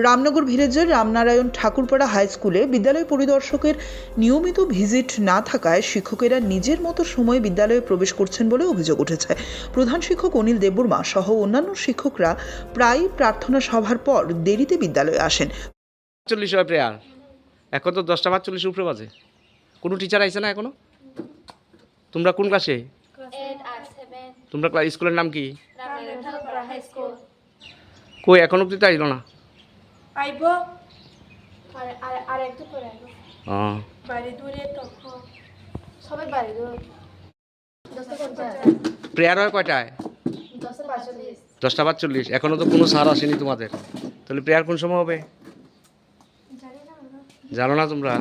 Ramnagar ভিলেজের Ramnarayan Thakurpara high স্কুলে বিদ্যালয় পরিদর্শকের নিয়মিত ভিজিট না থাকায় শিক্ষকেরা নিজের মতো সময়ে বিদ্যালয়ে প্রবেশ করছেন বলে অভিযোগ উঠেছে। প্রধান শিক্ষক অনিল দেববর্মা সহ অন্যান্য শিক্ষকরা প্রায়ই প্রার্থনা সভার পর দেরিতে বিদ্যালয়ে আসেন। 40 হয় প্রেয়ার, এখন তো 10:45 উপরে বাজে। কোনো টিচার আইছে না এখনো? তোমরা কোন ক্লাসে? তোমরা স্কুলের নাম কি? কই এখন অব্দি তো আইলো না? আইব আর একটু পরে আইব। বাইরে দূরে তো সবাই বাইরে দূরে। প্রেয়ার হয় কয়টায়? 10:45। এখনো তো কোনো স্যার আসেনি তোমাদের, তাহলে প্রেয়ার কোন সময় হবে জানো না তোমরা?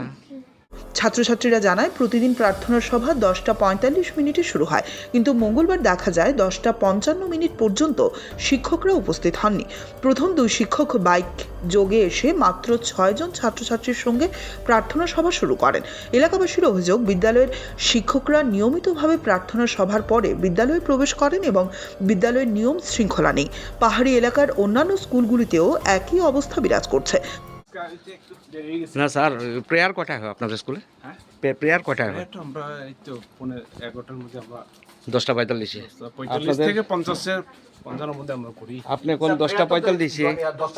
ছাত্রছাত্রীরা জানায় প্রতিদিন প্রার্থনার সভা 10:45 শুরু হয়, কিন্তু মঙ্গলবার দেখা যায় 10:55 পর্যন্ত শিক্ষকরা উপস্থিত হননি। প্রথম 2 শিক্ষক বাইক যোগে এসে মাত্র 6 জন ছাত্রছাত্রীর সঙ্গে প্রার্থনা সভা শুরু করেন। এলাকাবাসীর অভিযোগ, বিদ্যালয়ের শিক্ষকরা নিয়মিতভাবে প্রার্থনা সভার পরে বিদ্যালয়ে প্রবেশ করেন এবং বিদ্যালয়ের নিয়ম শৃঙ্খলা নেই। পাহাড়ি এলাকার অন্যান্য স্কুলগুলিতেও একই অবস্থা বিরাজ করছে। না স্যার, প্রেয়ার কয়টায় হয় আপনাদের স্কুলে? হ্যাঁ, প্রেয়ার কয়টায় হয়? আমরা এই তো 11টার মধ্যে আমরা 10:45 45 থেকে 50-55 মধ্যে আমরা করি। আপনি এখন 10:45,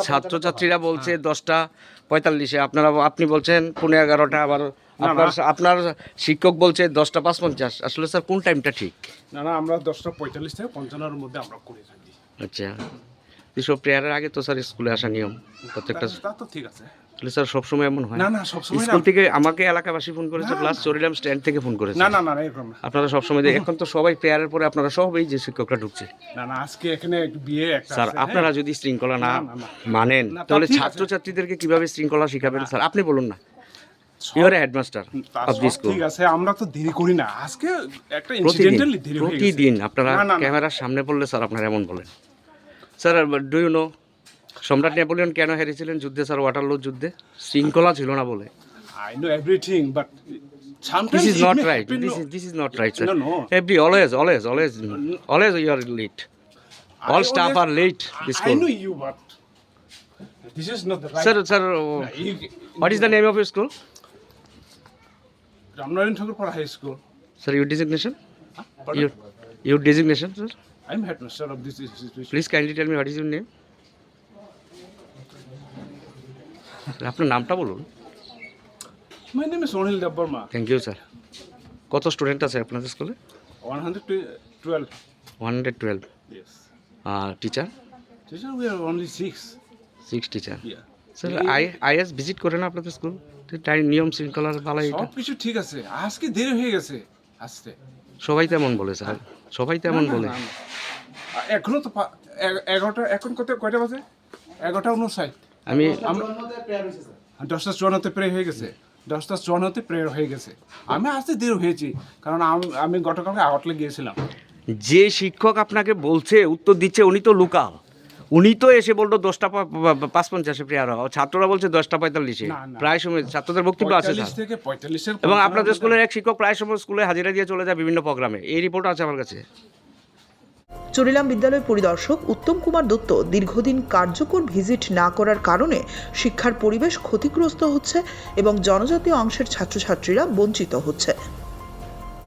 ছাত্রছাত্রীরা বলছে 10:45, আপনি বলছেন 11:15, আবার আপনার শিক্ষক বলছে 10:55। আসলে স্যার কোন টাইমটা ঠিক? না আমরা 10:45 থেকে 55 মধ্যে আমরা করে থাকি। আচ্ছা, এসব প্রেয়ারের আগে তো স্যার স্কুলে আসা নিয়ম প্রত্যেকটা। তা তো ঠিক আছে। তাহলে স্যার সবসময় এমন হয়? না সবসময় স্কুল থেকে আমাকে এলাকাবাসী ফোন করেছে, প্লাস চরিলাম স্ট্যান্ড থেকে ফোন করেছে। না এরকম না। আপনারা সবসময় এখন তো সবাই প্রেয়ারের পরে আপনারা সবাই যে শিক্ষকরা ঢুকছে। না আজকে এখানে একটু বিয়ে একটা স্যার আছে, আপনারা যদি শৃঙ্খলা না মানেন না, তা তাহলে ঠিক আছে। ছাত্রছাত্রীদেরকে কিভাবে শৃঙ্খলা শিখাবেন স্যার? আপনি বলুন না, your headmaster of this school. ঠিক আছে, আমরা তো দেরি করি না। আজকে একটা ইনসিডেন্টালি দেরি হয়ে গেছে। প্রতিদিন আপনারা না। ক্যামেরার সামনে পড়লে স্যার আপনারা এমন বলেন। স্যার ডু ইউ নো সম্রাট নেপোলিয়ন কেন হেরেছিলেন যুদ্ধে স্যার? ওয়াটারলু যুদ্ধে শৃঙ্খলা ছিল না বলে। I know everything, but sometimes This is it not may right. happen, This is not right, sir. No. Always you are late. All staff are late. This I school. know you, but this is not the right. Sir, what is the name of your school? Ramnaran Thakurpara High School. Sir, your designation? Pardon? Your designation, sir? I'm headmaster of this institution. Please kindly tell me what is your name? আপনার নামটা বলুন। My name is Onil Dabbarma. Thank you sir. কত student আছে আপনাদের স্কুলে? 112. 112। Yes. আর টিচার? Teacher, we are only 6. 6 teacher. Yeah. Sir IS visit করে না আপনাদের স্কুল? টাইম নিয়ম শৃঙ্খলার ভালো এটা সব কিছু ঠিক আছে, আজকে দেরি হয়ে গেছে আসতে। সবাই তেমন বলে স্যার, সবাই তেমন বলে। না। এখনো তো 11টা, এখন কয়টা বাজে? 11:59। আমি 10:54 প্রেয়ার হয়ে গেছে। 10:54 প্রেয়ার হয়ে গেছে। আমি আসতে দেরি হয়েছি, কারণ আমি গতকালকে আউটলে গিয়েছিলাম। যে শিক্ষক আপনাকে বলছে উত্তর দিচ্ছে উনি তো লোকাল, উনি তো এসে বলতো 10:55 প্রেয়ার হয়, ছাত্ররা বলছে 10:45। না। প্রায় সময় ছাত্রদের বক্তব্য আছে 45 স্যার। থেকে 45 এবং আপনাদের স্কুলের এক শিক্ষক প্রায় সময় স্কুলে হাজিরা দিয়ে চলে যায় বিভিন্ন প্রোগ্রামে, এই রিপোর্ট আছে আমার কাছে। চরিলাম বিদ্যালয় পরিদর্শক উত্তম কুমার দত্ত দীর্ঘদিন কার্যকর ভিজিট না করার কারণে শিক্ষার পরিবেশ ক্ষতিগ্রস্ত হচ্ছে এবং জনজাতীয় অংশের ছাত্রছাত্রীরা বঞ্চিত হচ্ছে।